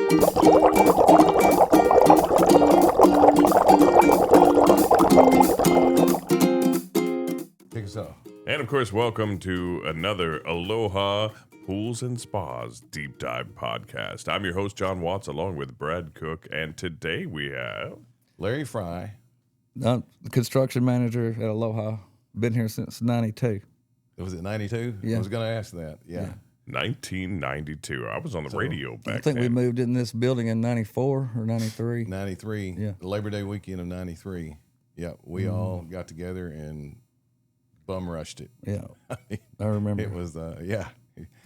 Take us off. And of course, welcome to another Aloha Pools and Spas Deep Dive podcast. I'm your host, John Watts, along with Brad Cook, and today we have Larry Frye. I'm the construction manager at Aloha. Been here since 92. Was it 92? Yeah. I was going to ask that. Yeah. 1992. I was on the radio back I think then. we moved in this building in 94 or 93. 93. Yeah. Labor Day weekend of 93. Yeah. We all got together and bum rushed it. Yeah, I remember. It was, yeah.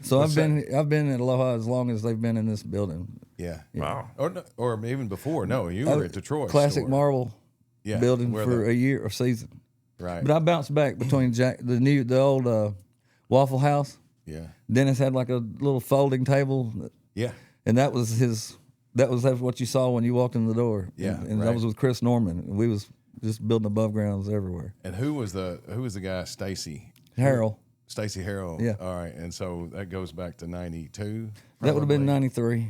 So I've been at Aloha as long as they've been in this building. Yeah. Wow. Or even before. No, you were at Detroit. Classic marble building for a year or season. Right. But I bounced back between the old Waffle House. Yeah. Dennis had like a little folding table. Yeah. And that was what you saw when you walked in the door. Yeah, And right. that was with Chris Norman. We was just building above grounds everywhere. And who was the guy? Stacy Harrell. Stacy Harrell. Yeah. All right. And so that goes back to 92. That would have been 93.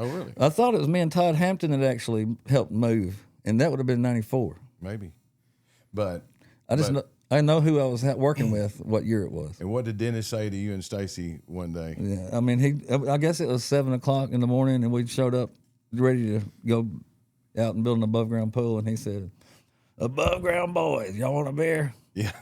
Oh, really? I thought it was me and Todd Hampton that actually helped move, and that would have been 94. Maybe. But I know who I was working with, what year it was. and what did Dennis say to you and Stacy one day? Yeah, I mean, I guess it was 7 o'clock in the morning, and we showed up ready to go out and build an above ground pool, and he said, "Above ground boys, y'all want a beer?" Yeah.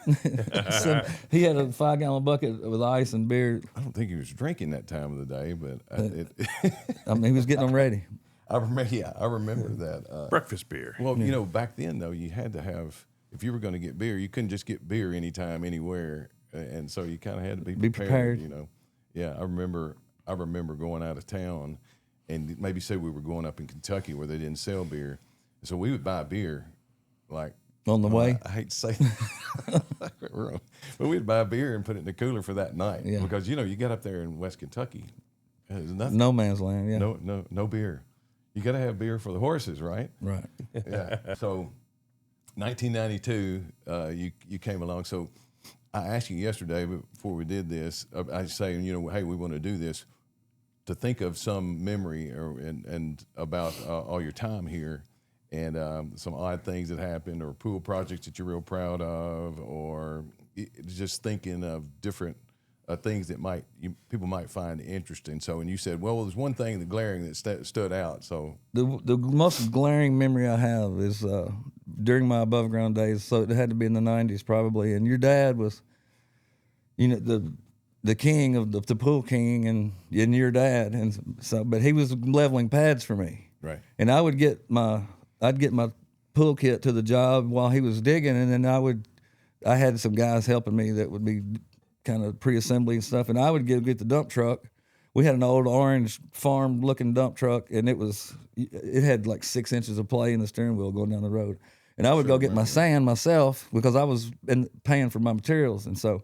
So he had a 5-gallon bucket with ice and beer. I don't think he was drinking that time of the day, but I mean, he was getting them ready. I remember that. Breakfast beer. Well, you know, back then though, you had to have, if you were going to get beer, you couldn't just get beer anytime, anywhere, and so you kind of had to be prepared. You know, yeah. I remember going out of town, and maybe say we were going up in Kentucky where they didn't sell beer, so we would buy beer, like. On the way? I hate to say that. But we'd buy beer and put it in the cooler for that night. Yeah. Because, you know, you get up there in West Kentucky, there's nothing. No man's land, yeah. No beer. You got to have beer for the horses, right? Right. Yeah. So 1992, you came along. So I asked you yesterday before we did this, I was saying, you know, hey, we want to do this, to think of some memory and about all your time here. And some odd things that happened, or pool projects that you're real proud of, or just thinking of different things that people might find interesting. So, and you said, well, there's one thing, the glaring that stood out. So the most glaring memory I have is during my above ground days. So it had to be in the 90s probably. And your dad was, you know, the king of the pool king, and your dad, and so, but he was leveling pads for me. Right. And I'd get my pool kit to the job while he was digging, and then I had some guys helping me that would be kind of pre-assembly and stuff, and I would get the dump truck. We had an old orange farm looking dump truck, and it had like 6 inches of play in the steering wheel going down the road. And I would go get my sand myself because I was paying for my materials. And so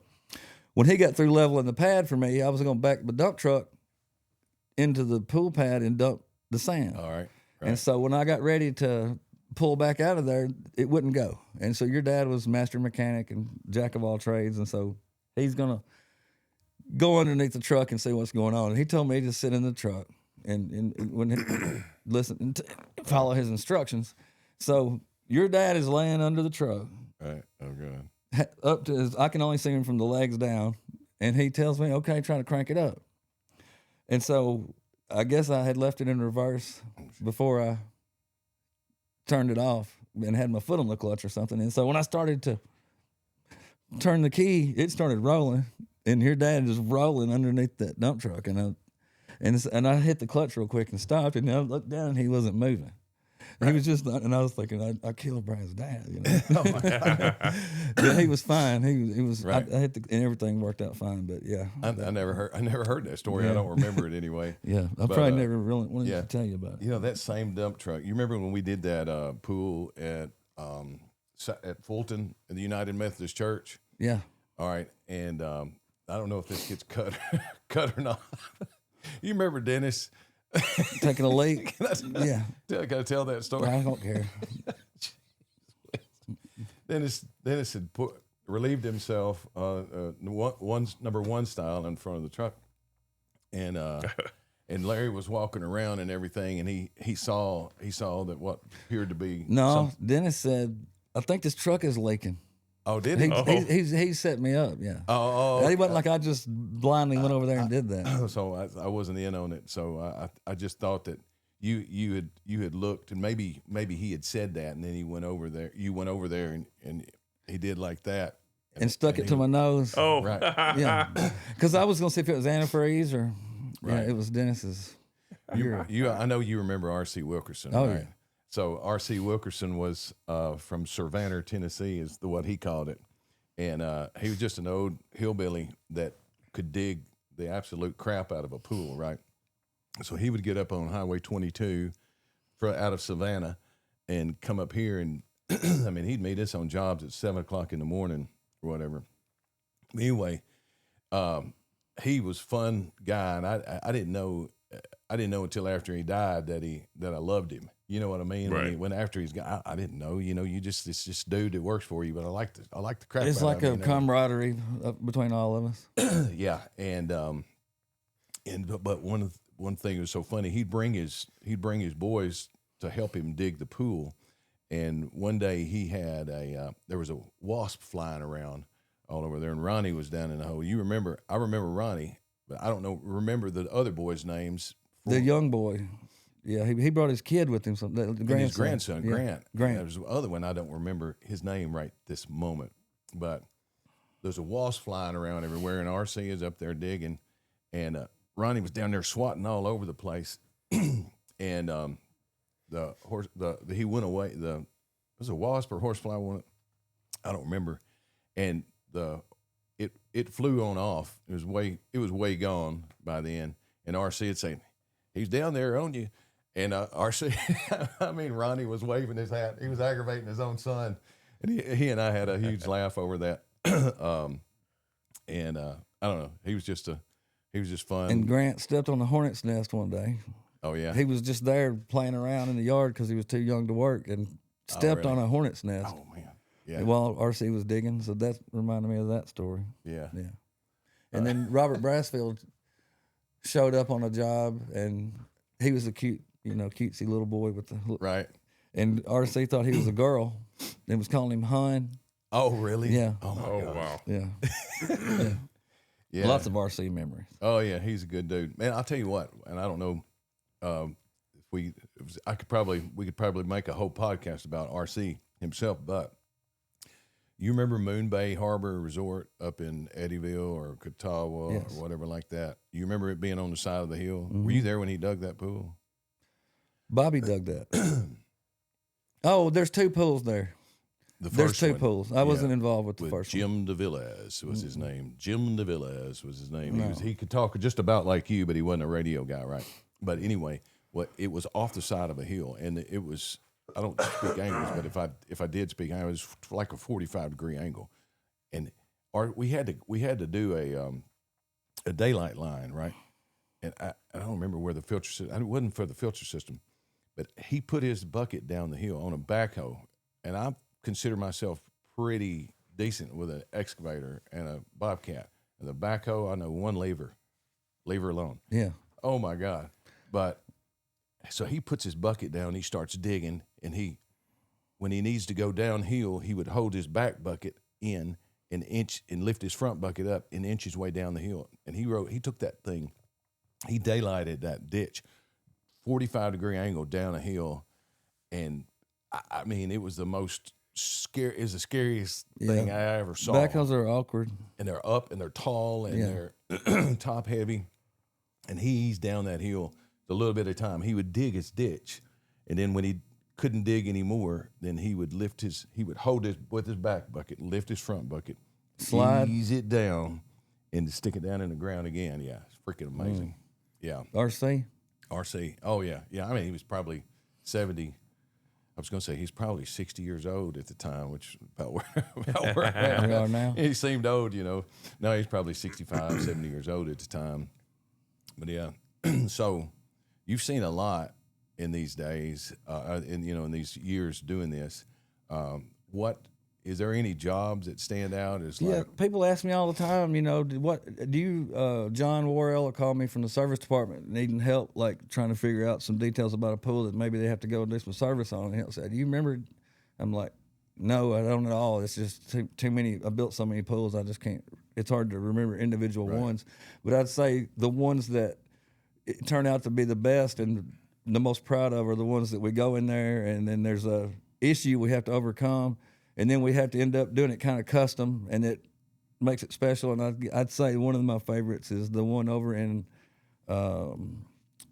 when he got through leveling the pad for me, I was going to back the dump truck into the pool pad and dump the sand. All right. And so when I got ready to pull back out of there, it wouldn't go. And so your dad was master mechanic and jack of all trades. And so he's going to go underneath the truck and see what's going on. And he told me to sit in the truck and when listen and follow his instructions. So your dad is laying under the truck. Right. Oh, God. Up to I can only see him from the legs down. And he tells me, okay, try to crank it up. And so I guess I had left it in reverse before I turned it off and had my foot on the clutch or something. And so when I started to turn the key, it started rolling, and your dad is rolling underneath that dump truck. And I hit the clutch real quick and stopped, and I looked down, and he wasn't moving. Right. He was just, and I was thinking, I killed Brad's dad, you know. Yeah, he was fine. He was. Right. I hit and everything worked out fine. But yeah, I never heard that story. Yeah. I don't remember it anyway. Yeah, I probably never really wanted to tell you about it. You know, that same dump truck. You remember when we did that pool at Fulton in the United Methodist Church? Yeah. All right, and I don't know if this gets cut or not. You remember Dennis? Taking a leak. Yeah. I got to tell that story. I don't care. Dennis had relieved himself number one style in front of the truck, and and Larry was walking around and everything, and he saw that what appeared to be No, Dennis said, I think this truck is leaking. Oh, did he? He set me up, yeah. Oh, He wasn't like I just blindly went over there and did that. So I wasn't in on it. So I just thought that you had looked, and maybe he had said that, and then he went over there. You went over there, and he did like that, and stuck it to my nose. Oh, right. Yeah, because I was gonna see if it was antifreeze or Right. it was Dennis's. I know you remember R.C. Wilkerson. Oh, right? yeah. So R.C. Wilkerson was from Savannah, Tennessee, is what he called it, and he was just an old hillbilly that could dig the absolute crap out of a pool, right? So he would get up on Highway 22 out of Savannah and come up here, and I mean, he'd meet us on jobs at 7 o'clock in the morning or whatever. Anyway, he was a fun guy, and I didn't know until after he died that I loved him. You know what I mean? Right. When after he's gone, I didn't know. You know, it's just dude that works for you, but I like the crap. It's out like of a him, camaraderie between all of us. yeah, but one thing that was so funny, he'd bring his boys to help him dig the pool, and one day he had there was a wasp flying around all over there, and Ronnie was down in the hole. I remember Ronnie, but I don't remember the other boys' names. The young boy, yeah, he brought his kid with him. His grandson, yeah. Grant. Grant. There's the other one, I don't remember his name right this moment, but there's a wasp flying around everywhere, and RC is up there digging, and Ronnie was down there swatting all over the place, and the horse, he went away. It was a wasp or horsefly one, I don't remember, and it flew on off. It was way gone by then, and RC had saying, "He's down there on you," and RC, I mean, Ronnie was waving his hat. He was aggravating his own son, and he and I had a huge laugh over that. And I don't know. He was just fun. And Grant stepped on the hornet's nest one day. Oh yeah. He was just there playing around in the yard because he was too young to work and stepped really? on a hornet's nest Oh man. Yeah. while RC was digging. So that reminded me of that story. Yeah. Yeah. And then Robert Brassfield showed up on a job, and he was a cutesy little boy with the Right. And RC thought he was a girl and was calling him Hun. Oh really? Yeah. Oh my oh God. wow. Yeah. Yeah. Lots of RC memories. Oh yeah, he's a good dude, man. I'll tell you what, and I don't know we could probably make a whole podcast about RC himself, but you remember Moon Bay Harbor Resort up in Eddyville or Catawba Yes. or whatever like that? You remember it being on the side of the hill? Mm-hmm. Were you there when he dug that pool? Bobby dug that. Oh, there's two pools there. There's two pools. I wasn't involved with the first one. Jim DeVillez was his name. Jim DeVillez was his name. He could talk just about like you, but he wasn't a radio guy, right? But anyway, it was off the side of a hill, and it was. I don't speak angles, but if I did speak angles, it was like a 45-degree angle, and we had to do a daylight line, right? And I don't remember where the filter system. It wasn't for the filter system, but he put his bucket down the hill on a backhoe, and I consider myself pretty decent with an excavator and a bobcat. And the backhoe, I know one lever alone. Yeah. Oh my God. But so he puts his bucket down, he starts digging, and when he needs to go downhill, he would hold his back bucket in an inch and lift his front bucket up an inch his way down the hill. And he took that thing, he daylighted that ditch, 45-degree angle down a hill. And I mean, it was the most the scariest thing I ever saw. Backhoes are awkward. And they're up and they're tall and they're top heavy. And he's down that hill a little bit at a time. He would dig his ditch, and then when he couldn't dig anymore, then he would hold it with his back bucket, lift his front bucket, slide, ease it down, and stick it down in the ground again. Yeah, it's freaking amazing. Yeah. RC. Oh yeah. I mean, he was probably 70. I was going to say he's probably 60 years old at the time, which about where we are now. He seemed old, No, he's probably 65, 70 years old at the time. But yeah, so you've seen a lot in these days, in these years doing this. What is there any jobs that stand out as Yeah, like, people ask me all the time, John Worrell called me from the service department needing help, like trying to figure out some details about a pool that maybe they have to go and do some service on. And he'll say, do you remember? I'm like, no, I don't at all. It's just too many. I built so many pools, I just can't. It's hard to remember individual ones. But I'd say the ones that it turned out to be the best and the most proud of are the ones that we go in there and then there's a issue we have to overcome. And then we have to end up doing it kind of custom, and it makes it special. And I'd say one of my favorites is the one over in,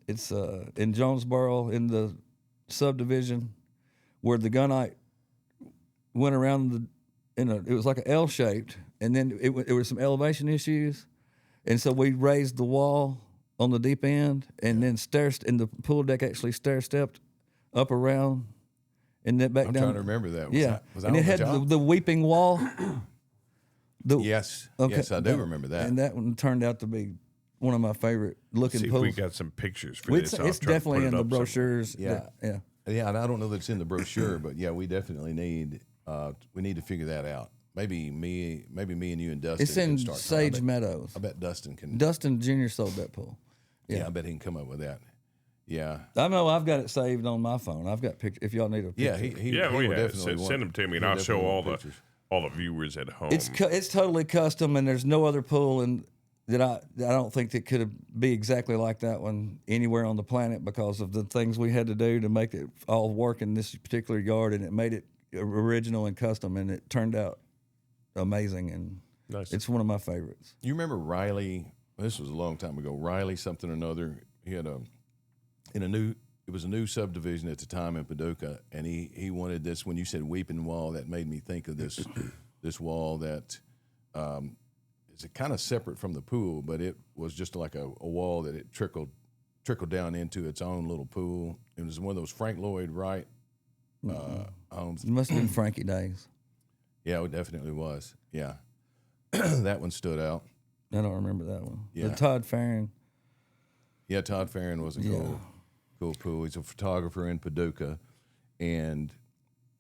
it's in Jonesboro in the subdivision where the gunite went around it was like an L shaped, and then there were some elevation issues, and so we raised the wall on the deep end, and then and the pool deck actually stair stepped up around. And then back I'm down. trying to remember that. Was that and on it had the weeping wall. Yes, yes, I do remember that. And that one turned out to be one of my favorite looking See pools. if we got some pictures for It's, this. it's definitely in the brochures. Yeah. Yeah. Yeah, and I don't know that it's in the brochure, but yeah, we definitely need to figure that out. Maybe me and you and Dustin. It's in can start Sage Meadows. I bet Dustin can. Dustin Jr. sold that pool. Yeah, I bet he can come up with that. Yeah. I know I've got it saved on my phone. I've got pictures. If y'all need a picture. Yeah, he will definitely send them to me, and I'll show all the viewers at home. It's totally custom, and there's no other pool that I don't think that could be exactly like that one anywhere on the planet because of the things we had to do to make it all work in this particular yard, and it made it original and custom, and it turned out amazing, and Nice. It's one of my favorites. You remember Riley? This was a long time ago. Riley something or another. He had it was a new subdivision at the time in Paducah, and he wanted this. When you said weeping wall, that made me think of this this wall that is kind of separate from the pool, but it was just like a wall that it trickled down into its own little pool. It was one of those Frank Lloyd Wright homes. It must have been Frankie days. Yeah, it definitely was. Yeah, that one stood out. I don't remember that one. Yeah. The Todd Farron. Yeah, Todd Farron was a cool pool. He's a photographer in Paducah, and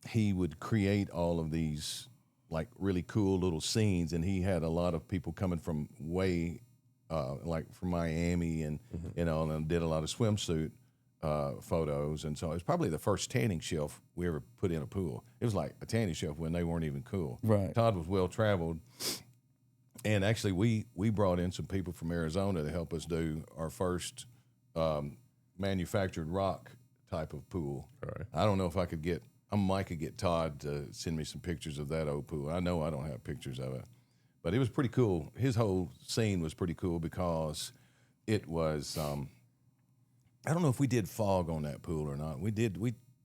he would create all of these like really cool little scenes. And he had a lot of people coming from like from Miami and and did a lot of swimsuit photos. And so it was probably the first tanning shelf we ever put in a pool. It was like a tanning shelf when they weren't even cool. Right. Todd was well traveled. And actually, we brought in some people from Arizona to help us do our first manufactured rock type of pool. Right. I don't know if I could might could get Todd to send me some pictures of that old pool. I know I don't have pictures of it, but it was pretty cool. His whole scene was pretty cool because it was. I don't know if we did fog on that pool or not. We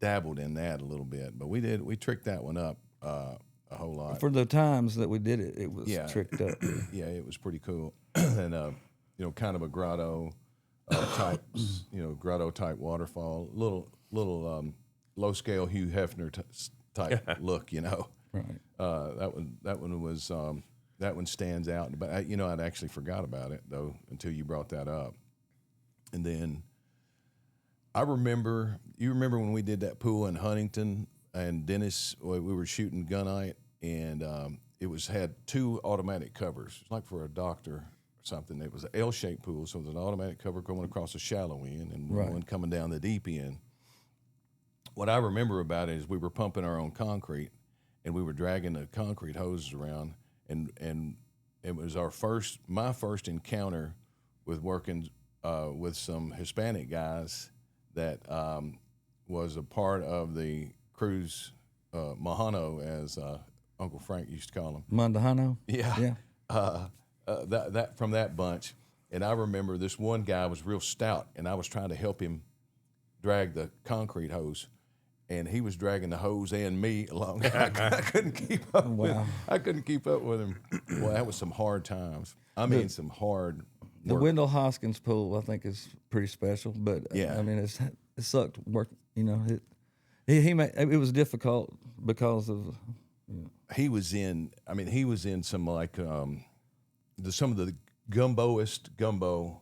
dabbled in that a little bit, but we tricked that one up. A whole lot. For the times that we did it, it was tricked up. Yeah, it was pretty cool. And, kind of a grotto type, grotto type waterfall, little low scale Hugh Hefner type look, Right. That one stands out. But, I'd actually forgot about it, though, until you brought that up. And then you remember when we did that pool in Huntington and Dennis, we were shooting gunite, and it had two automatic covers. It's like for a doctor or something. It was an L-shaped pool, so there's an automatic cover going across the shallow end and one coming down the deep end. What I remember about it is we were pumping our own concrete, and we were dragging the concrete hoses around, and it was my first encounter with working with some Hispanic guys that was a part of the cruise Mahano, as Uncle Frank used to call him. Mondahano? Yeah. That from that bunch. And I remember this one guy was real stout, and I was trying to help him drag the concrete hose, and he was dragging the hose and me along. I couldn't keep up with him. I couldn't keep up with him. Well, that was some hard times. I mean, some hard work. The Wendell Hoskins pool, I think, is pretty special. But yeah, I mean, it sucked work. It was difficult because of. He was in some like some of the gumboest gumbo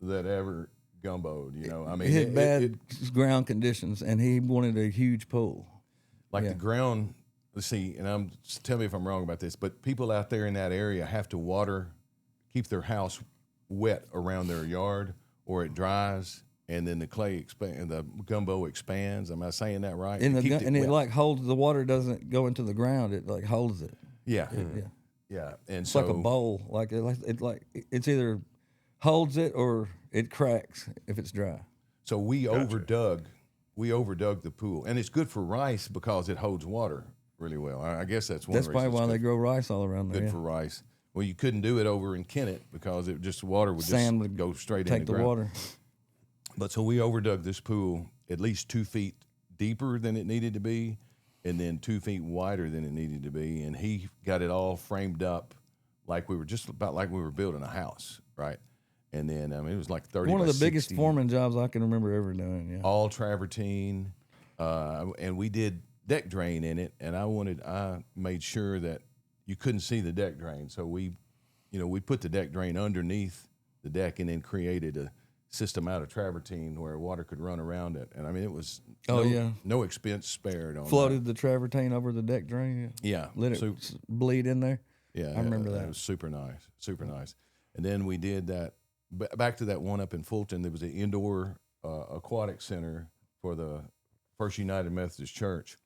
that ever gumboed. I mean, he had bad ground conditions, and he wanted a huge pool. Like the ground let's see, and tell me if I'm wrong about this, but people out there in that area have to keep their house wet around their yard, or it dries, and then the the gumbo expands. Am I saying that right? And It it like holds the water, doesn't go into the ground. It like holds it. yeah, Yeah. yeah, and It's so like a bowl. It's either holds it or it cracks if it's dry. so we overdug the pool, and it's good for rice because it holds water really well. I guess that's one. That's reason probably it's why good. they grow rice all around there. Good Yeah. for rice. Well, you couldn't do it over in Kennett because water would Sand just would go straight Take in the ground. water. But so we overdug this pool at least 2 feet deeper than it needed to be, and then 2 feet wider than it needed to be. And he got it all framed up like we were building a house, right? And then it was like 30. One of by the biggest 60, foreman jobs I can remember ever doing. Yeah. all travertine, and we did deck drain in it. And I made sure that you couldn't see the deck drain, so we put the deck drain underneath the deck, and then created a system out of travertine where water could run around it. And I mean, it was no expense spared on Floated the travertine over the deck drain. Yeah, Let it bleed in there. yeah, I remember that. It was super nice. And then we did that back to that one up in Fulton. There was an indoor aquatic center for the First United Methodist Church,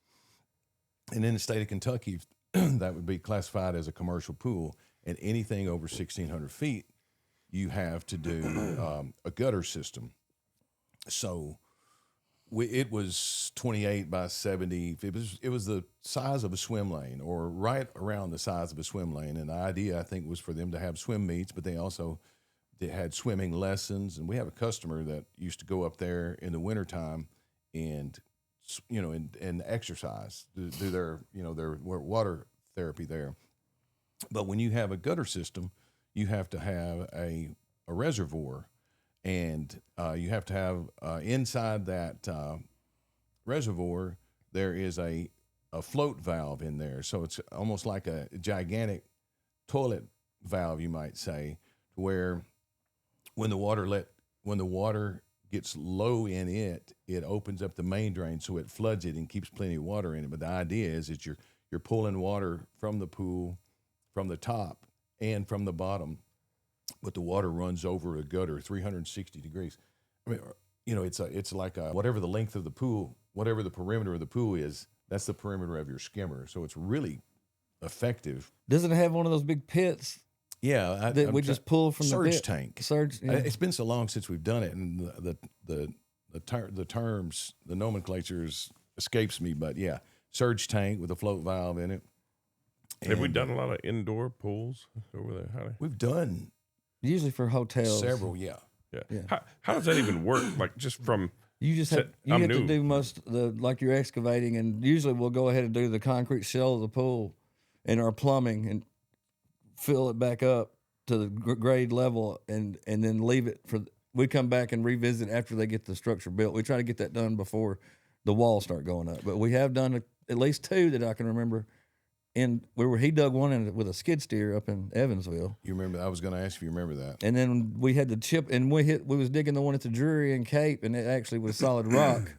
and in the state of Kentucky, that would be classified as a commercial pool, and anything over 1,600 feet, you have to do a gutter system. So it was 28 by 70. It was the size of a swim lane, or right around the size of a swim lane. And the idea, I think, was for them to have swim meets, but they had swimming lessons. And we have a customer that used to go up there in the wintertime and exercise, do their water therapy there. But when you have a gutter system, you have to have a reservoir, and you have to have inside that reservoir, there is a float valve in there. So it's almost like a gigantic toilet valve, you might say, where when the water gets low in it, it opens up the main drain, so it floods it and keeps plenty of water in it. But the idea is that you're pulling water from the pool, from the top and from the bottom, but the water runs over a gutter 360 degrees. I mean, it's like whatever the length of the pool, whatever the perimeter of the pool is, that's the perimeter of your skimmer. So it's really effective. Doesn't it have one of those big pits? Yeah, That we just pull from the pit? tank. Surge. Yeah. It's been so long since we've done it, and the terms, the nomenclatures escapes me. But yeah, surge tank with a float valve in it. Have we done a lot of indoor pools over there? We've done Usually for hotels. several. Yeah. Yeah. How does that even work? Like, just from You just have I'm to new. do most like you're excavating, and usually we'll go ahead and do the concrete shell of the pool and our plumbing and fill it back up to the grade level, and then leave it for. We come back and revisit after they get the structure built. We try to get that done before the walls start going up. But we have done at least 2 that I can remember. And he dug one with a skid steer up in Evansville. You remember? I was going to ask if you remember that. And then we had the chip, and we was digging the one at the Drury and Cape, and it actually was solid rock.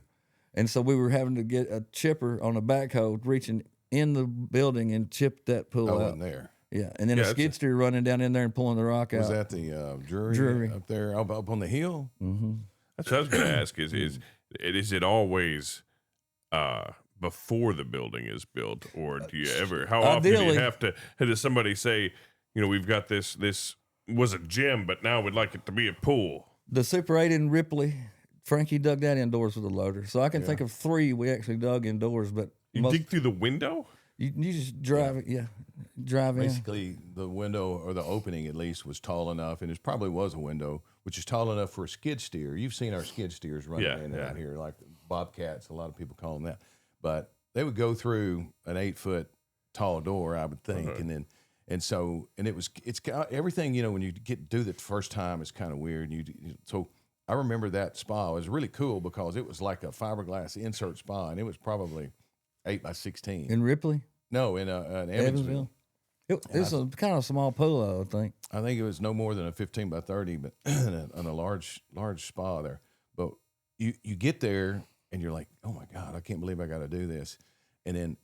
And so we were having to get a chipper on a backhoe, reaching in the building and chip that pool I out. wasn't there. Yeah, and then a skid steer running down in there and pulling the rock out. Was that the Drury up there up on the hill? Mm-hmm. That's what I was going to ask. Is it always before the building is built, or do you ever? How often do you Ideally. have to? Does somebody say, we've got this was a gym, but now we'd like it to be a pool? The Super 8 in Ripley, Frankie dug that indoors with a loader. So I can think of 3 we actually dug indoors, but You dig through the window? you just drive it, drive in. Basically, the window, or the opening at least, was tall enough, and it probably was a window, which is tall enough for a skid steer. You've seen our skid steers running in and out here, like bobcats. A lot of people call them that. But they would go through an 8-foot tall door, I would think, and it's everything. When you do the first time, it's kind of weird. So I remember that spa. It was really cool because it was like a fiberglass insert spa, and it was probably 8 by 16. In Ripley? No, in Evansville. It's a kind of small pool, I think. I think it was no more than a 15 by 30, but on a large spa there. But you get there and you're like, oh my God, I can't believe I got to do this. And then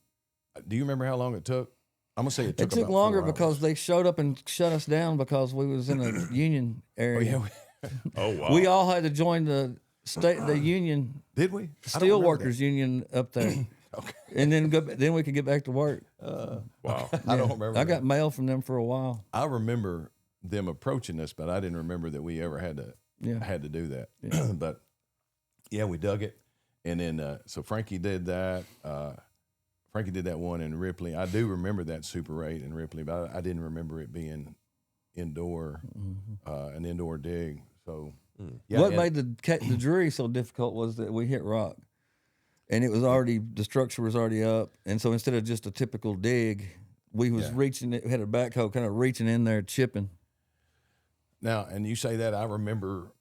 Do you remember how long it took? I'm gonna say it took. It took about longer 4 hours. because they showed up and shut us down because we was in a union Oh area. yeah, Oh wow. We all had to join the union, did we? steel workers union up there, Okay. and then we could get back to work. Wow. I don't remember. I got mail from them for a while. I remember them approaching us, but I didn't remember that we ever had to do that. But yeah, we dug it, and then so Frankie did that. Frankie did that one in Ripley. I do remember that Super 8 in Ripley, but I didn't remember it being indoor, an indoor dig. So yeah, What made the jury so difficult was that we hit rock, and it was already, the structure was already up, and so instead of just a typical dig, we was reaching it, had a backhoe kind of reaching in there, chipping. Now, and you say that, I remember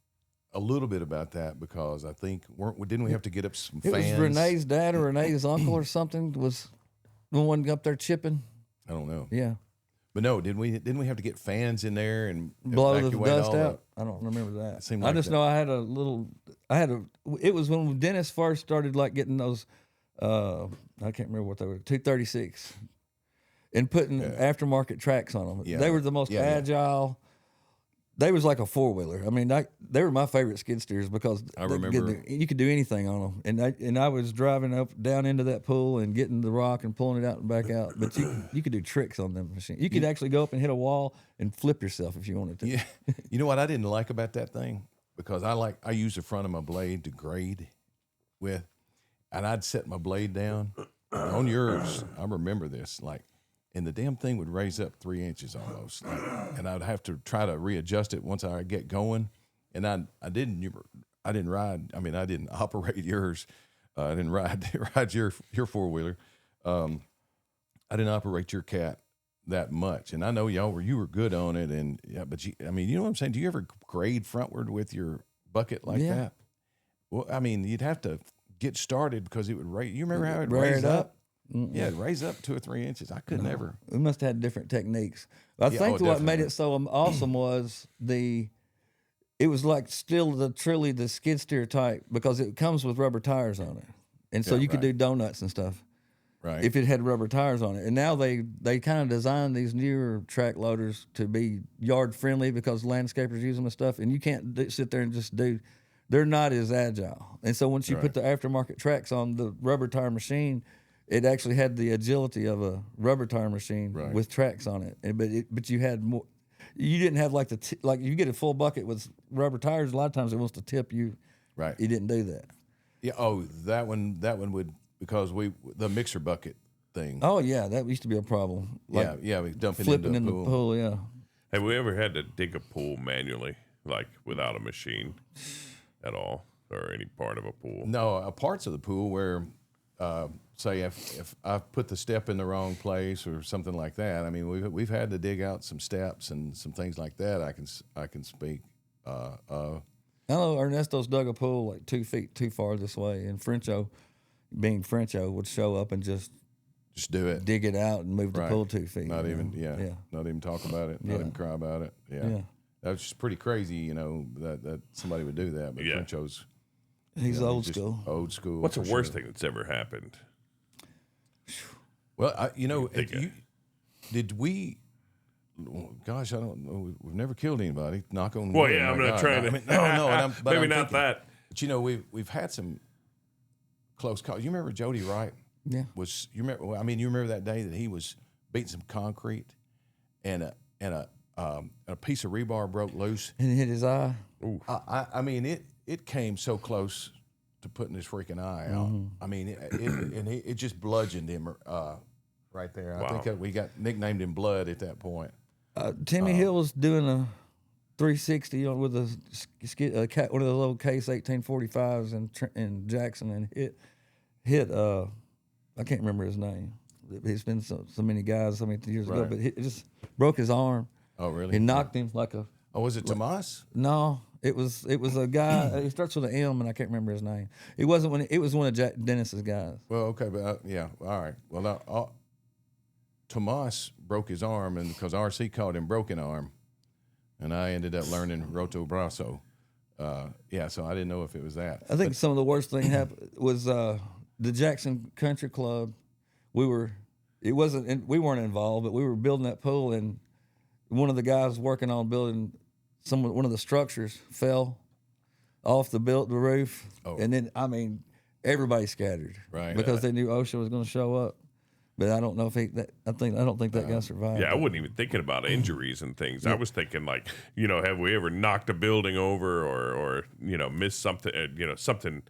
a little bit about that because I think didn't we have to get up some It fans? was Renee's dad or Renee's uncle or something was the one up there chipping. I don't know. Yeah, But no, didn't we have to get fans in there and blow the evacuate dust all out. I don't remember that. It seemed I like just that. know it was when Dennis first started like getting those, I can't remember what they were, 236, and putting aftermarket tracks on them. Yeah. They were the most Yeah, yeah. agile. They was like a 4-wheeler. I mean, they were my favorite skid steers because I remember. you could do anything on them. And I was driving up down into that pool and getting the rock and pulling it out and back out. But you could do tricks on them machines. You could actually go up and hit a wall and flip yourself if you wanted to. Yeah. You know what I didn't like about that thing? Because I use the front of my blade to grade with, and I'd set my blade down. On yours, I remember this, and the damn thing would raise up 3 inches almost, and I'd have to try to readjust it once I get going. And I didn't ride. I mean, I didn't operate yours. I didn't ride your 4-wheeler. I didn't operate your cat that much, and I know you were good on it. And but you know what I'm saying? Do you ever grade frontward with your bucket like that? Well, I mean, you'd have to get started because it would raise. You remember how it raised up? Yeah, it raised up 2 or 3 inches. I could never. We must have had different techniques. I think what made it so awesome was it was like still truly the skid steer type because it comes with rubber tires on it. And so you could do donuts and stuff. Right. If it had rubber tires on it. And now they kind of designed these newer track loaders to be yard friendly because landscapers use them and stuff. And you can't sit there and just they're not as agile. And so once you put the aftermarket tracks on the rubber tire machine, it actually had the agility of a rubber tire machine with tracks on it. But you had more. You didn't have like you get a full bucket with rubber tires. A lot of times it wants to tip you. Right. You didn't do that. Yeah. Oh, that one would, because the mixer bucket thing. Oh yeah, that used to be a problem. Like yeah. We dump it flipping into in a the pool. Yeah. Have we ever had to dig a pool manually, like without a machine at all, or any part of a pool? No, parts of the pool where, say, if I've put the step in the wrong place or something like that. I mean, we've had to dig out some steps and some things like that. I can speak. I know Ernesto's dug a pool like 2 feet too far this way, and Frencho, being Frencho, would show up and just do it, dig it out, and move the pool 2 feet. Not even not even talk about it, not even cry about it. Yeah. That's just pretty crazy, that somebody would do that. But Frencho's he's old school. Old school. What's the worst thing that's ever happened? Well, did we? Gosh, I don't know. We've never killed anybody. Knock on wood. Well, yeah, I'm not trying to. I mean, no, but maybe I'm not thinking, that. But we've had some close calls. You remember Jody Wright? Yeah. You remember that day that he was beating some concrete, and a piece of rebar broke loose And hit his eye. I mean, it came so close to putting his freaking eye out. I mean, it just bludgeoned him right there. I think we got nicknamed him Blood at that point. Timmy Hill was doing a 360 with one of those old Case 1845s in Jackson, and hit I can't remember his name. It's been so many guys so many years ago, but it just broke his arm. Oh, really? He knocked him like a. Oh, was it Tomas? No, it was a guy. He starts with an M, and I can't remember his name. It was one of Dennis's guys. Well, okay, but all right. Well, now, Tomas broke his arm, and because RC called him broken arm, and I ended up learning roto brazo. So I didn't know if it was that. I think some of the worst thing happened was the Jackson Country Club. We were it wasn't. And we weren't involved, but we were building that pool, and one of the guys working on building one of the structures fell off the roof, and then everybody scattered, Right. because they knew OSHA was going to show up. But I don't know if I don't think that guy survived. Yeah, I wasn't even thinking about injuries and things. I was thinking like, have we ever knocked a building over or missed something, something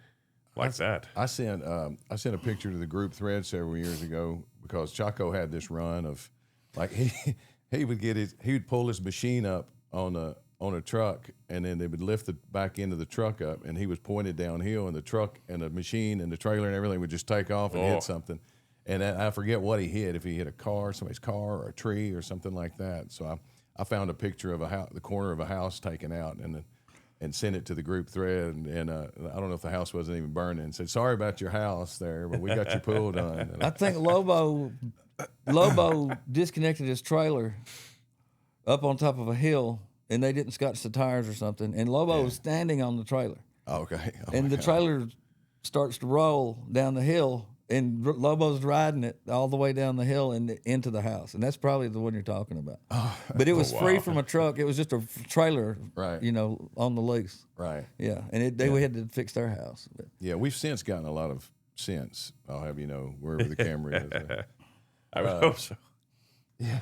like that. I sent a picture to the group thread several years ago because Chaco had this run of like he would pull his machine up on a truck, and then they would lift the back end of the truck up, and he was pointed downhill, and the truck and the machine and the trailer and everything would just take off and hit something. And I forget what he hit, if he hit somebody's car or a tree or something like that. So I found a picture of the corner of a house taken out and sent it to the group thread. And I don't know if the house wasn't even burning, and said, sorry about your house there, but we got your pool done. And I think Lobo disconnected his trailer up on top of a hill, and they didn't scotch the tires or something. And Lobo was standing on the trailer. Okay. And the trailer starts to roll down the hill, and Lobo's riding it all the way down the hill and into the house. And that's probably the one you're talking about. But it was free from a truck. It was just a trailer, right? On the loose. Right. Yeah. And they had to fix their house. But. Yeah, we've since gotten a lot of sense. I'll have you know, wherever the camera is. I would hope so. Yeah.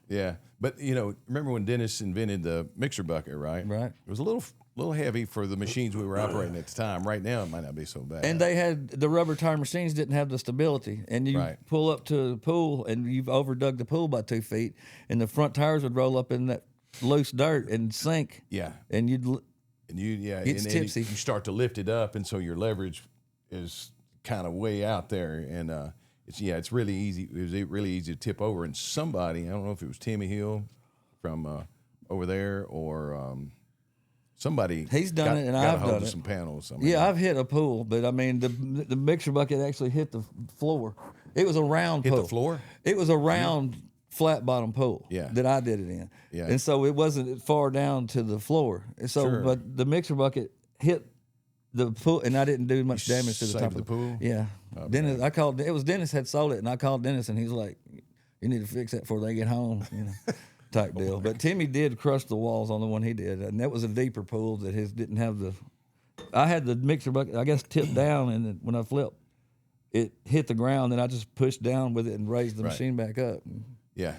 Yeah. But, remember when Dennis invented the mixer bucket, right? Right. It was a little heavy for the machines we were operating at the time. Right now, it might not be so bad. And they had the rubber tire machines didn't have the stability. And you pull up to the pool, and you've overdug the pool by 2 feet, and the front tires would roll up in that loose dirt and sink. Yeah. And it's tipsy. You start to lift it up, and so your leverage is kind of way out there, and it's really easy. It was really easy to tip over. And somebody, I don't know if it was Timmy Hill from over there or somebody. He's done it, and I've done it. Some panels. I've hit a pool, but the mixer bucket actually hit the floor. It was a round pool. Hit the floor? It was a round flat bottom pool that I did it in. Yeah. And so it wasn't far down to the floor. And so, but the mixer bucket hit the pool, and I didn't do much damage to the top of the pool. Yeah. Dennis, Dennis had sold it, and I called Dennis, and he's like, "You need to fix that before they get home," type deal. But Timmy did crush the walls on the one he did, and that was a deeper pool that his didn't have the. I had the mixer bucket, I guess, tipped down, and when I flipped, it hit the ground, and I just pushed down with it and raised the machine back up. Yeah.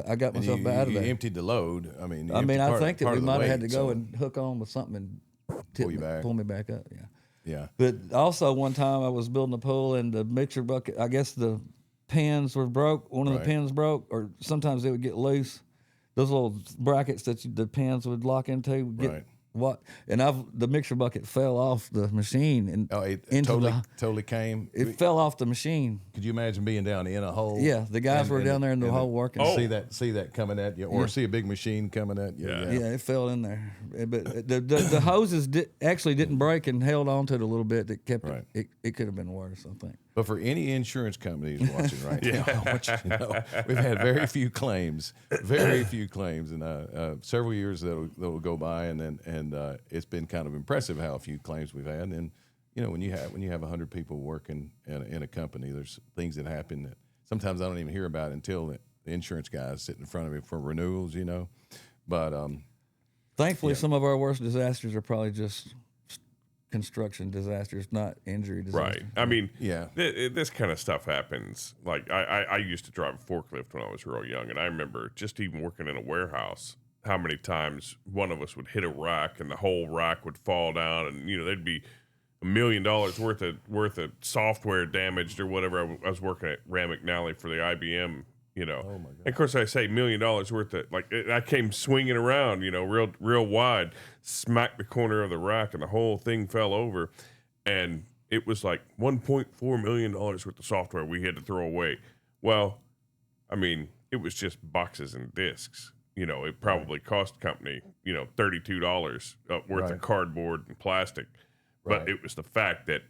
I got myself out of there. You emptied the load. I think that we might have had to go and hook on with something and pull me back up. Yeah. Yeah. But also one time I was building a pool, and the mixer bucket, I guess the pins were broke. One of the pins broke, or sometimes they would get loose. Those little brackets that the pins would lock into would get and the mixer bucket fell off the machine and totally came. It fell off the machine. Could you imagine being down in a hole? Yeah, the guys were down there in the hole working. See that coming at you, or see a big machine coming at you. Yeah, it fell in there. But the hoses actually didn't break and held on to it a little bit. That kept it could have been worse, I think. But for any insurance companies watching right now, I want you to know we've had very few claims, and several years that will go by, and it's been kind of impressive how few claims we've had. And when you have 100 people working in a company, there's things that happen that sometimes I don't even hear about until the insurance guys sit in front of me for renewals. But thankfully, some of our worst disasters are probably just construction disasters, not injury disasters. Right. I mean, this kind of stuff happens. Like I used to drive a forklift when I was real young, and I remember just even working in a warehouse, how many times one of us would hit a rack and the whole rack would fall down, and there'd be $1 million worth of software damaged or whatever. I was working at Ram McNally for the IBM. Oh my God. And of course, I say $1 million worth of I came swinging around, real wide, smacked the corner of the rack, and the whole thing fell over. And it was like $1.4 million worth of software we had to throw away. Well, I mean, it was just boxes and discs. It probably cost the company, $32 worth of cardboard and plastic. But it was the fact that,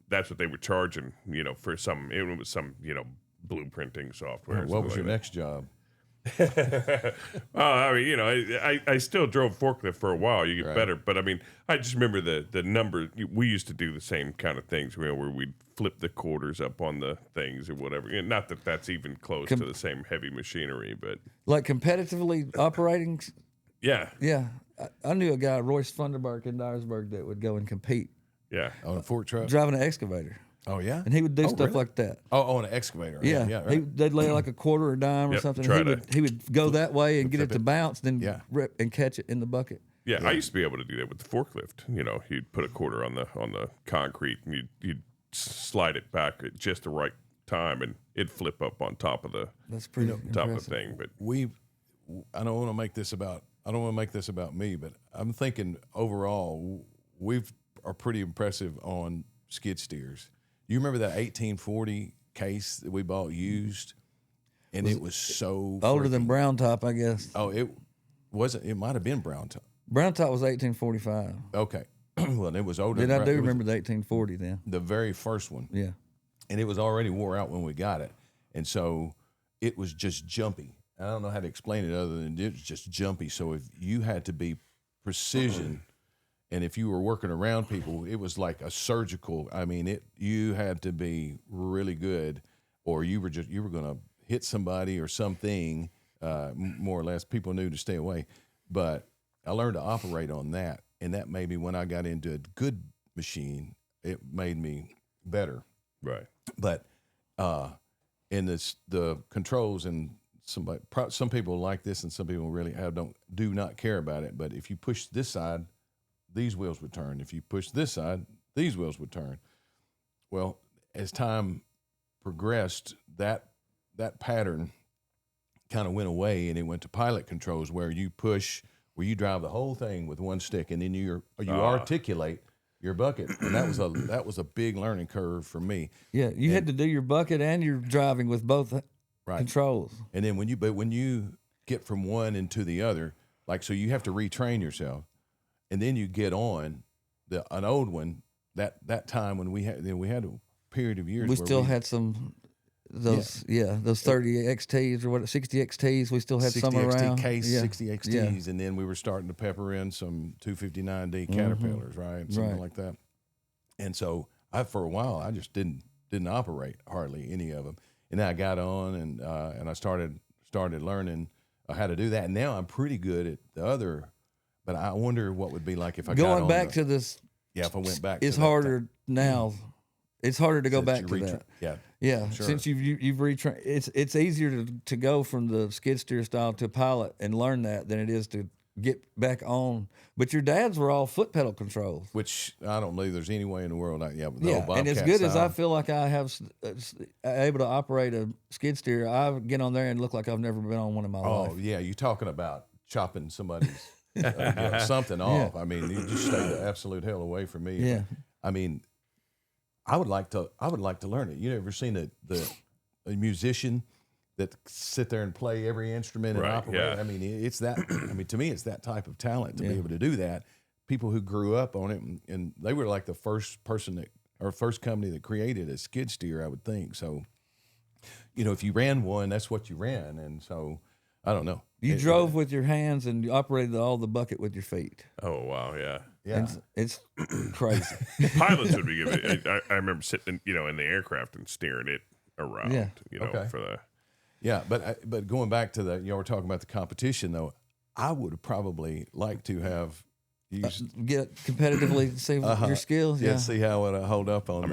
that's what they were charging, for it was some, blueprinting software. What was your next job? Well, I mean, I still drove forklift for a while. You get Right. better, but I mean, I just remember the number. We used to do the same kind of things, where we'd flip the quarters up on the things or whatever. Not that that's even close to the same heavy machinery, but Like competitively operating. yeah, Yeah, I knew a guy, Royce Funderburk in Dyersburg, that would go and compete yeah. On a fork truck. driving an excavator, Oh yeah. and he would do stuff really? like that. Oh, on an excavator. Yeah, Yeah. Right. they'd lay like a quarter or a dime or Yep, something. try And to he would go that way and get it to bounce, then Yeah. rip and catch it in the bucket. Yeah, I used to be able to do that with the forklift. You'd put a quarter on the concrete and you'd slide it back at just the right time, and it'd flip up on top of the That's pretty top of impressive. the thing. But I don't want to make this about me, but I'm thinking overall we are pretty impressive on skid steers. You remember that 1840 case that we bought used, and it was so Older than freaking- Brown Top, I guess. Oh, it wasn't. It might have been Brown Top. Brown Top was 1845. Okay, well, it was older. Then than I Brown- do it was remember the 1840 then. the very first one. Yeah. And it was already wore out when we got it, and so it was just jumpy. I don't know how to explain it other than it was just jumpy. So if you had to be precision, and if you were working around people, it was like a surgical. I mean, you had to be really good, or you were going to hit somebody or something. More or less, people knew to stay away. But I learned to operate on that, and that made me, when I got into a good machine, it made me better. right, But in the controls, and some people like this, and some people really do not care about it. But if you push this side, these wheels would turn. If you push this side, these wheels would turn. Well, as time progressed, that pattern kind of went away, and it went to pilot controls, where you drive the whole thing with one stick, and then you articulate your bucket, and that was a big learning curve for me. Yeah, you had to do your bucket and your driving with both Right. controls. And then when you get from one into the other, like, so you have to retrain yourself, and then you get on an old one. That time when we had a period of years, We where still had some those 30 XTs or what 60 XTs. We still had 60 some around. XT case, Yeah. 60 XTs, and then we were starting to pepper in some 259D Caterpillars, right, something Right. like that. And so for a while, I just didn't operate hardly any of them. And then I got on, and I started learning how to do that. And now I'm pretty good at the other. But I wonder what would be like if I got Going on back to this, if I went back. it's to that harder now. It's harder to go back to that. Yeah. Yeah, Sure. since you've retrained, it's easier to go from the skid steer style to pilot and learn that than it is to get back on. But your dads were all foot pedal controls. Which I don't believe there's any way in the world. With the old And as Bobcat good as I style. feel like I have able to operate a skid steer, I get on there and look like I've never been on one in my life. Oh yeah, you talking about chopping somebody's something off? I mean, you just stay the absolute hell away from me. Yeah. I mean, I would like to learn it. You ever seen a musician that sit there and play every instrument and Right, operate? yeah. I mean, it's that. I mean, to me, it's that type of talent to be Yeah. able to do that. People who grew up on it, and they were like the first person first company that created a skid steer, I would think. So, if you ran one, that's what you ran, and so I don't know. You drove with your hands and you operated all the bucket with your feet. oh wow, yeah. Yeah. It's crazy. Pilots would be good. I remember sitting, in the aircraft and steering it around. Yeah. Okay. For the Yeah, but going back to we're talking about the competition though. I would have probably liked to have used Get competitively see your skills. Yeah. see how it hold up on I that.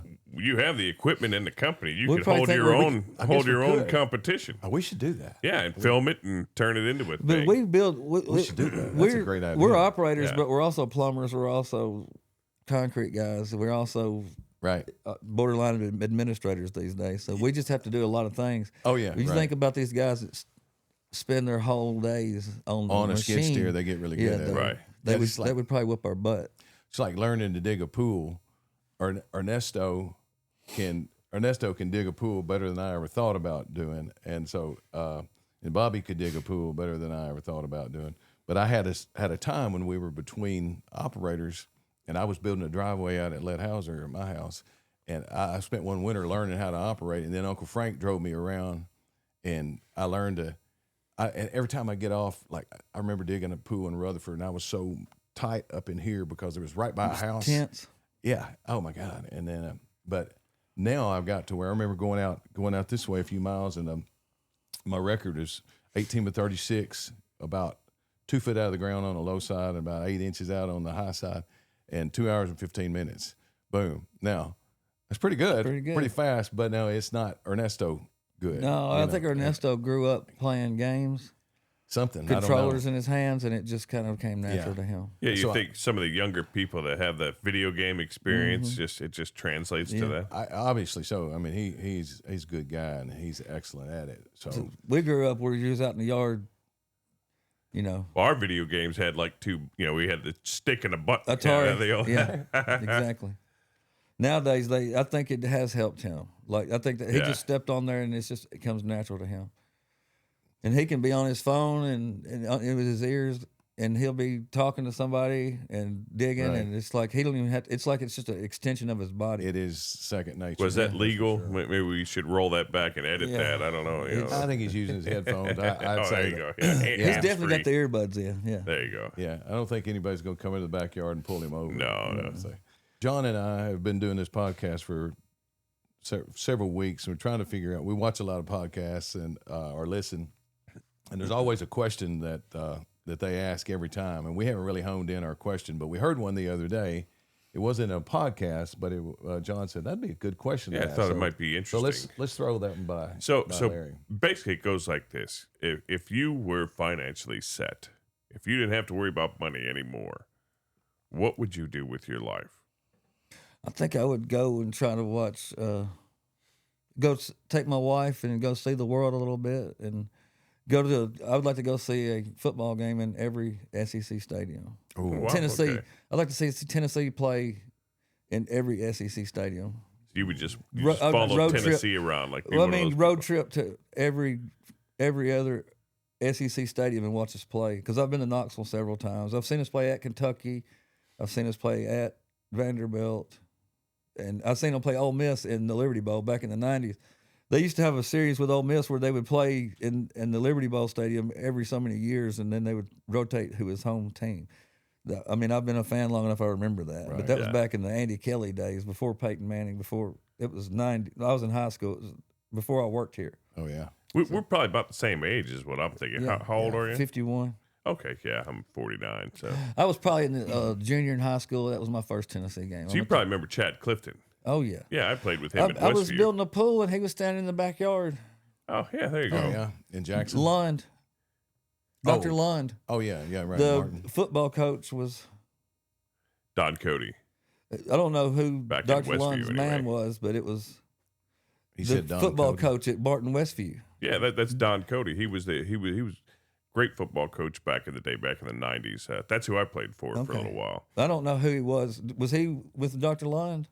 mean, you have the equipment in the company. You We could probably hold think your we own I guess we could. competition. We should do that. Yeah, and film it and turn it into a But thing. we build. We should do that. That's a we're- great idea. We're operators, Yeah. but we're also plumbers. We're also concrete guys. We're also Right. borderline administrators these days. So we just have to do a lot of things. Oh yeah. If you right. think about these guys that spend their whole days on on the a skid machine, steer, they get really good at it. Right. They Yeah, would it's like- they would probably whip our butt. It's like learning to dig a pool. Ernesto can dig a pool better than I ever thought about doing, and so and Bobby could dig a pool better than I ever thought about doing. But I had a time when we were between operators, and I was building a driveway out at Let Hauser at my house, and I spent one winter learning how to operate, and then Uncle Frank drove me around, and I learned to and every time I get off, like I remember digging a pool in Rutherford, and I was so tight up in here because it was right by a house. Tense. Yeah. Oh my God. And then, but now I've got to where I remember going out this way a few miles, and my record is 18 by 36, about 2 foot out of the ground on the low side, and about 8 inches out on the high side, and 2 hours and 15 minutes. Boom. Now that's pretty good, pretty fast, but no, it's not Ernesto good. No, I think Ernesto grew up playing games. Something Controllers in his hands, and it just kind of came natural to him. Yeah, you think some of the younger people that have that video game experience, it just translates to that. Obviously so. I mean, he's a good guy, and he's excellent at it. So we grew up where you was out in the yard, you know. Well, our video games had like two. You know, we had the stick and a button. Atari. Yeah, exactly. Nowadays, I think it has helped him. Like I think that he just stepped on there, and it comes natural to him. And he can be on his phone and with his ears, and he'll be talking to somebody and digging, and it's like he don't even have. It's like it's just an extension of his body. It is second nature. Was that legal? Sure. Maybe we should roll that back and edit that. I don't know. You know. I think he's using his headphones. I'd say there you go. Yeah. He's definitely got the earbuds in. Yeah. There you go. Yeah, I don't think anybody's going to come into the backyard and pull him over. No. So, John and I have been doing this podcast for several weeks, and we're trying to figure out. We watch a lot of podcasts and or listen. And there's always a question that they ask every time, and we haven't really honed in our question. But we heard one the other day. It wasn't a podcast, but John said that'd be a good question. Yeah, to I ask. thought it might be interesting. So let's throw that one by. So Larry. basically, it goes like this: if you were financially set, if you didn't have to worry about money anymore, what would you do with your life? I think I would go and try to watch. Take my wife and go see the world a little bit and. I would like to go see a football game in every SEC stadium. Ooh, wow, Tennessee. okay. I'd like to see Tennessee play in every SEC stadium. So you would just follow Tennessee around like. Well, I mean, road trip to every other SEC stadium and watch us play. Because I've been to Knoxville several times. I've seen us play at Kentucky. I've seen us play at Vanderbilt, and I've seen them play Ole Miss in the Liberty Bowl back in the '90s. They used to have a series with Ole Miss where they would play in the Liberty Bowl Stadium every so many years, and then they would rotate who his home team. I mean, I've been a fan long enough I remember that. But that was back in the Andy Kelly days, before Peyton Manning, before it was 90. I was in high school. It was before I worked here. Oh, yeah. We're probably about the same age is what I'm thinking. Yeah, How old are you? 51. Okay, yeah, I'm 49. So I was probably in the junior in high school. That was my first Tennessee game. you probably remember Chad Clifton. Oh, yeah. Yeah, I played with him at Westview. I was building a pool, and he was standing in the backyard. Oh, yeah, there you go. Oh, yeah, in Jackson. Lund. Dr. Lund. Oh, yeah, right. The Martin. football coach was... Don Cody. I don't know who Back Dr. in Westview, Lund's man anyway. was, but it was He the said Don football Cody. coach at Barton Westview. Yeah, that's Don Cody. He was great football coach back in the day, back in the 90s. That's who I played for a little while. I don't know who he was. Was he with Dr. Lund?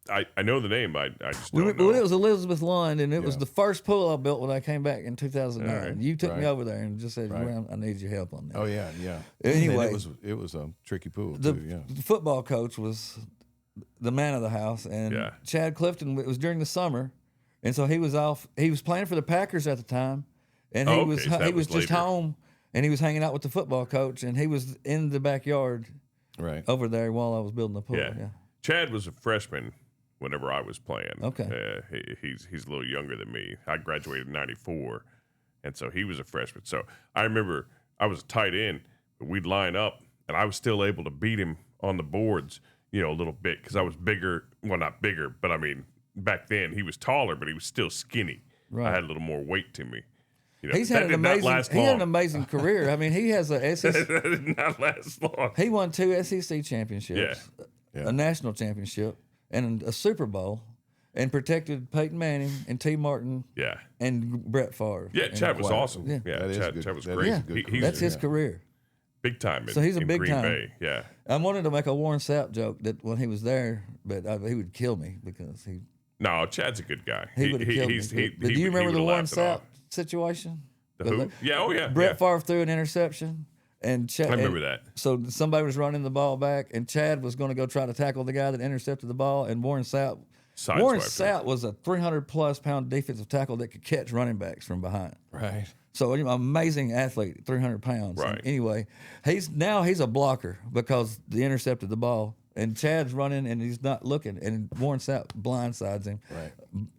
I know the name. I just don't know. Well, it was Elizabeth Lund, and it was the first pool I built when I came back in 2009. All right. You took me over there and just said, well, I need your help on that. Oh, yeah. Anyway. It was a tricky pool, The too, yeah. football coach was the man of the house, and Chad Clifton, it was during the summer, and so he was off. He was playing for the Packers at the time, and he was just later. home, and he was hanging out with the football coach, and he was in the backyard over there while I was building the pool. Yeah. Chad was a freshman whenever I was playing. Okay. He's a little younger than me. I graduated in '94, and so he was a freshman. So I remember I was a tight end, but we'd line up, and I was still able to beat him on the boards, a little bit because I was bigger. Well, not bigger, but I mean, back then he was taller, but he was still skinny. Right. I had a little more weight to me. He's had an amazing career. I mean, he has a SEC. That did not last long. He won 2 SEC championships, Yeah. a national championship, and a Super Bowl, and protected Peyton Manning and T. Martin and Brett Favre. Yeah, Chad was awesome. Yeah. Chad was great. That's his career. Big time. So he's a big Green time. Bay. Yeah. I wanted to make a Warren Sapp joke that when he was there, but he would kill me because he No, Chad's a good guy. would have killed me. But do you remember the Warren Sapp situation? The who? Yeah, oh yeah. Brett Favre threw an interception. And Chad, I remember that. So somebody was running the ball back, and Chad was going to go try to tackle the guy that intercepted the ball, and Warren Sapp. Warren Sapp was a 300-plus pound defensive tackle that could catch running backs from behind. Right. So amazing athlete, 300 pounds. Right. And anyway, he's a blocker because they intercepted the ball. And Chad's running and he's not looking, and Warren Sapp blindsides him. Right.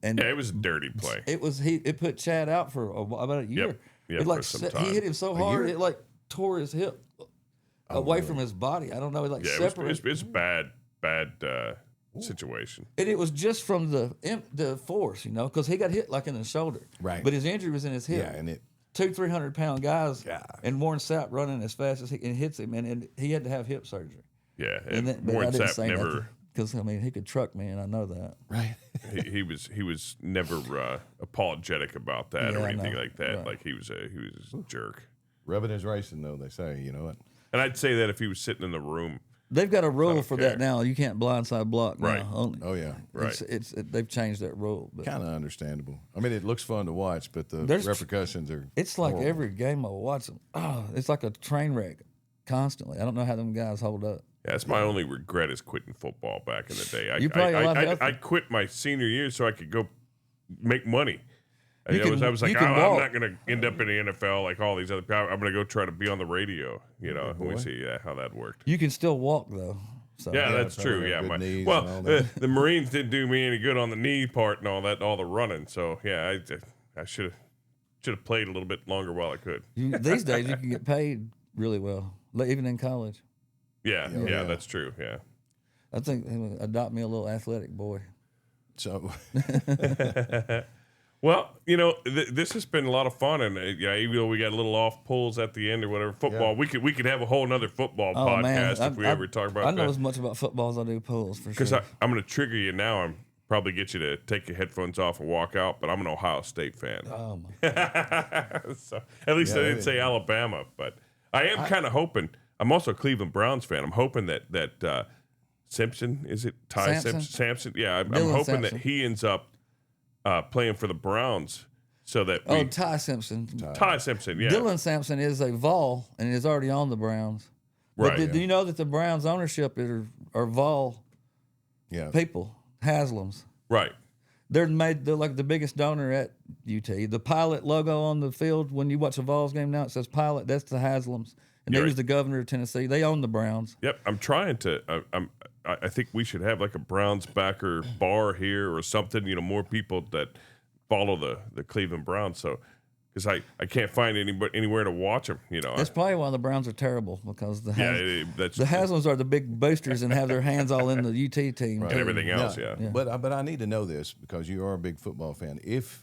And Yeah, it was a dirty play. It put Chad out for about a year. Yep, It like for some time. he hit him so hard it like tore his hip away from his body. I don't know. It like separated. It's a bad situation. And it was just from the force, because he got hit like in the shoulder. Right. But his injury was in his hip. Yeah, and it 300 pound guys. God. And Warren Sapp running as fast as he and hits him, and he had to have hip surgery. Yeah, But Warren I didn't Sapp say never. Because he could truck me, and I know that. right. he was never apologetic about that Yeah, or I anything know. like that. Right. Like he was a jerk. Rubbing is racing, though, they say. You know what? And I'd say that if he was sitting in the room, They've got a rule don't for care. that now. You can't blindside block now. Right. Only. Oh, yeah. Right. They've changed that rule. But Kind of understandable. I mean, it looks fun to watch, but the There's- repercussions are. it's like horrible. every game I watch them. Oh, it's like a train wreck constantly. I don't know how them guys hold up. yeah, that's my only regret is quitting football back in the day. You're probably a lot healthier. I quit my senior year so I could go make money. I can- was like, you can I'm walk. not going to end up in the NFL like all these other people. I'm going to go try to be on the radio. And we see how that worked. You can still walk though. So Yeah, that's probably true. have Yeah, good knees and all well, that. the Marines didn't do me any good on the knee part and all the running. So yeah, I should have played a little bit longer while I could. These days you can get paid really well, even in college. Yeah, Yeah. that's true. Yeah. I think adopt me a little athletic boy. So, Well, this has been a lot of fun, and even though we got a little off pulls at the end or whatever, football, we could have a whole nother football Oh man, podcast if we ever talk about I know that. as much about football as I do pools for Because sure. I'm going to trigger you now. I'm probably get you to take your headphones off and walk out, but I'm an Ohio State fan. Oh my! So at least I Yeah, didn't say Alabama, but I am kind of hoping. I'm also a Cleveland Browns fan. I'm hoping that Simpson, is it Ty Sampson? Simpson? Yeah, I'm Dylan hoping Sampson. that he ends up playing for the Browns so that Oh, Ty Simpson. Ty Simpson, yeah, Dylan Sampson is a Vol and is already on the Browns. But right. do you know that the Browns ownership are Vol yeah. people, Haslam's? Right. They're like the biggest donor at UT. The Pilot logo on the field when you watch a Vols game now, it says Pilot. That's the Haslams, and You're they was right. the governor of Tennessee. They own the Browns. Yep, I'm trying to. I think we should have like a Browns backer bar here or something. More people that follow the Cleveland Browns. So, because I can't find anywhere to watch them. That's probably why the Browns are terrible because the that's the Haslams are the big boosters and have their hands all in the UT team and too. everything else. Yeah. But I need to know this because you are a big football fan. If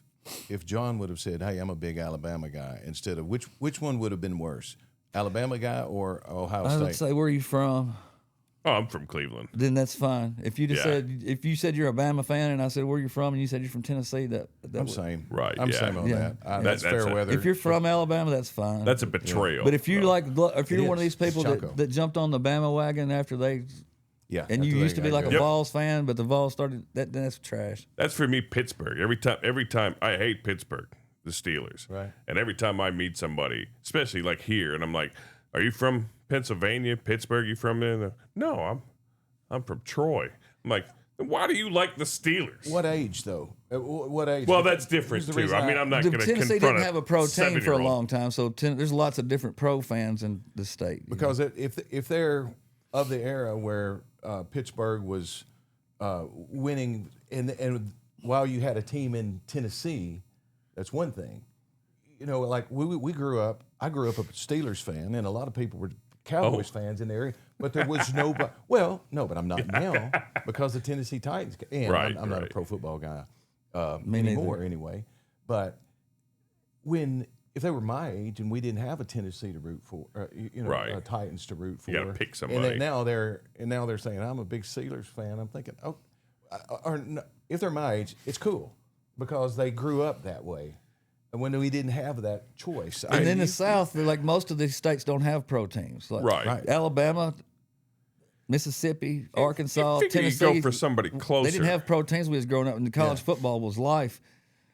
John would have said, "Hey, I'm a big Alabama guy," instead of which one would have been worse, Alabama guy or Ohio I would State? say, where are you from? Oh, I'm from Cleveland. Then that's fine. If you just Yeah. said if you said you're a Bama fan and I said where you from and you said you're from Tennessee, that I'm would, same. Right, I'm yeah. same on Yeah. that. That's That's fair a- weather. if you're from Alabama, that's fine. That's a betrayal. but if you though. if you're It one of is. these people It's Chaco. that jumped on the Bama wagon after they yeah, and you after used to be they like a go. Vols fan, but the Vols started that's trash. That's for me, Pittsburgh. Every time I hate Pittsburgh, the Steelers. Right. And every time I meet somebody, especially like here, and I'm like, "Are you from Pennsylvania, Pittsburgh? You from there?" No, I'm from Troy. I'm like, "Why do you like the Steelers?" What age though? What age? Well, that's different Here's the too. reason I mean, I'm not The going to Tennessee confront didn't have a pro team for a 7-year-old. long time, so there's lots of different pro fans in the state. because if they're of the era where Pittsburgh was winning, and while you had a team in Tennessee, that's one thing. Like we grew up. I grew up a Steelers fan, and a lot of people were Cowboys fans in the area. But there was nobody. Well, no, but I'm not now because the Tennessee Titans. And Right, I'm not a right. pro football guy Me anymore, neither. anyway. But if they were my age and we didn't have a Tennessee to root for, Right. Titans to root for, You gotta pick And somebody. then now they're saying I'm a big Steelers fan. I'm thinking, if they're my age, it's cool because they grew up that way. And when we didn't have that choice, And in the South, like most of these states don't have pro teams. Like Right. Alabama, Mississippi, Arkansas, Figure you Tennessee. go for somebody closer. They didn't have pro teams when we was growing up, and the college Yeah. football was life.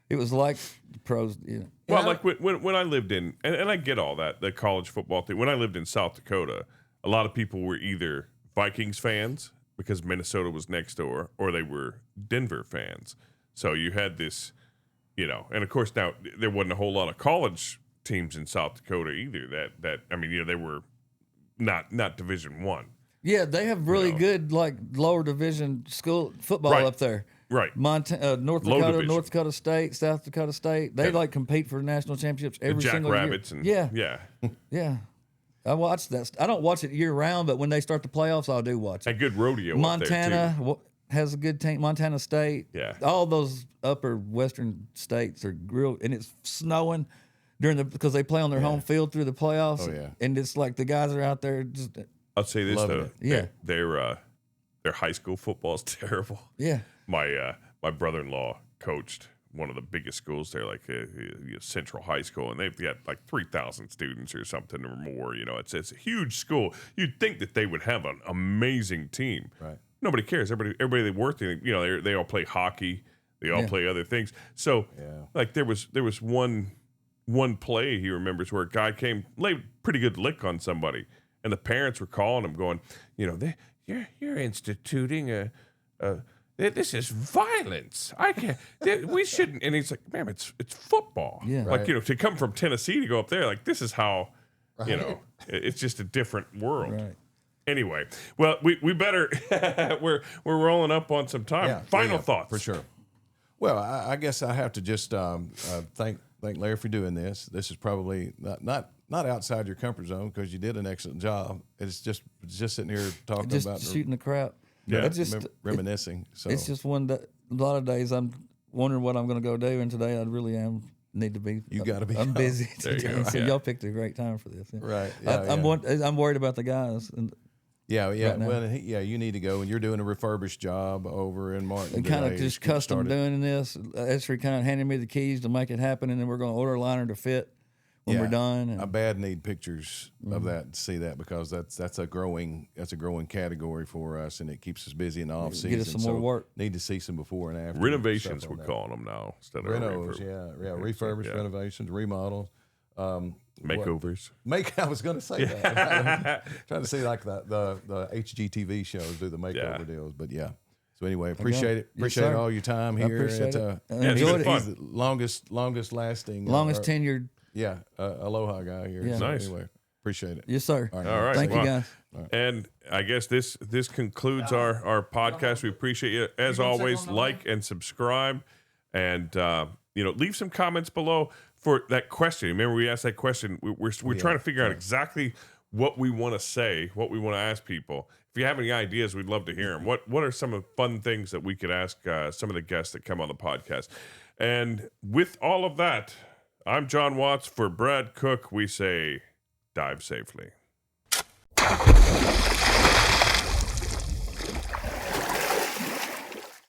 It was like the pros. Well, Yeah. like when I lived in, and I get all that, the college football thing. When I lived in South Dakota, a lot of people were either Vikings fans because Minnesota was next door, or they were Denver fans. So you had this, and of course now there wasn't a whole lot of college teams in South Dakota either. That I mean, they were not Division I. Yeah, they have really good like lower division school football Right. up there. Right. Montana, North Low Dakota, division. North Dakota State, South Dakota State. They like compete for national championships every The single Jackrabbits year. and Yeah, yeah. I watch that. I don't watch it year round, but when they start the playoffs, I do watch a it. good rodeo. up there, too. Montana has a good team. Montana State. Yeah. All those upper western states are real, and it's snowing because they play on their home field through the playoffs. Oh, yeah. And it's like the guys are out there just I'll say this Loving though. it. Yeah. Their high school football is terrible. yeah. My brother-in-law coached one of the biggest schools there, like Central High School, and they've got like 3,000 students or something or more. It's a huge school. You'd think that they would have an amazing team. Right. Nobody cares. Everybody that worked in, they all play hockey. They all play other things. So, like there was one play he remembers where a guy came, laid pretty good lick on somebody, and the parents were calling him, going, you're instituting this is violence. I can't. We shouldn't. And he's like, "Ma'am, it's football. Yeah. Like to come from Tennessee to go up there, like this is how, it's just a different world." Right. Anyway, well, we better. we're rolling up on some time. Final thoughts for sure. Well, I guess I have to just thank Larry for doing this. This is probably not outside your comfort zone because you did an excellent job. It's just sitting here talking Just about shooting the crap. Yeah. It's just reminiscing. So it's just one day. A lot of days I'm wondering what I'm going to go do, and today I really need to be. You gotta be I'm home. busy There you today, go. so Yeah. y'all picked a great time for this. Right. I'm worried about the guys. And Yeah. right now. Well, you need to go, and you're doing a refurbished job over in Martin. and kind of today. just Get custom started. doing this. Esri kind of handed me the keys to make it happen, and then we're going to order a liner to fit when we're done. And I bad need pictures of that to see that because that's a growing category for us, and it keeps us busy in the off season. Get us some more work. Need to see some before and after Renovations, stuff on we're that. calling them now instead of Renos, refurb. refurbished, Yeah. renovations, remodels, Makeovers. I was going to say that. Trying to see like the HGTV shows do the makeover Yeah. deals, but yeah. So anyway, appreciate it. Yes, Appreciate sir. all your time I here. appreciate It's, it. I it's enjoyed been it. fun. He's the longest lasting, Longest tenured. Aloha guy here. Yeah. So Nice. Anyway, appreciate it. Yes, sir. All All right. Thank you, Well, guys. And I guess this concludes our podcast. We appreciate you as always. Like and subscribe, and leave some comments below for that question. Remember, we asked that question. We're trying to figure out exactly what we want to say, what we want to ask people. If you have any ideas, we'd love to hear them. What are some of the fun things that we could ask some of the guests that come on the podcast? And with all of that, I'm John Watts for Brad Cook. We say dive safely.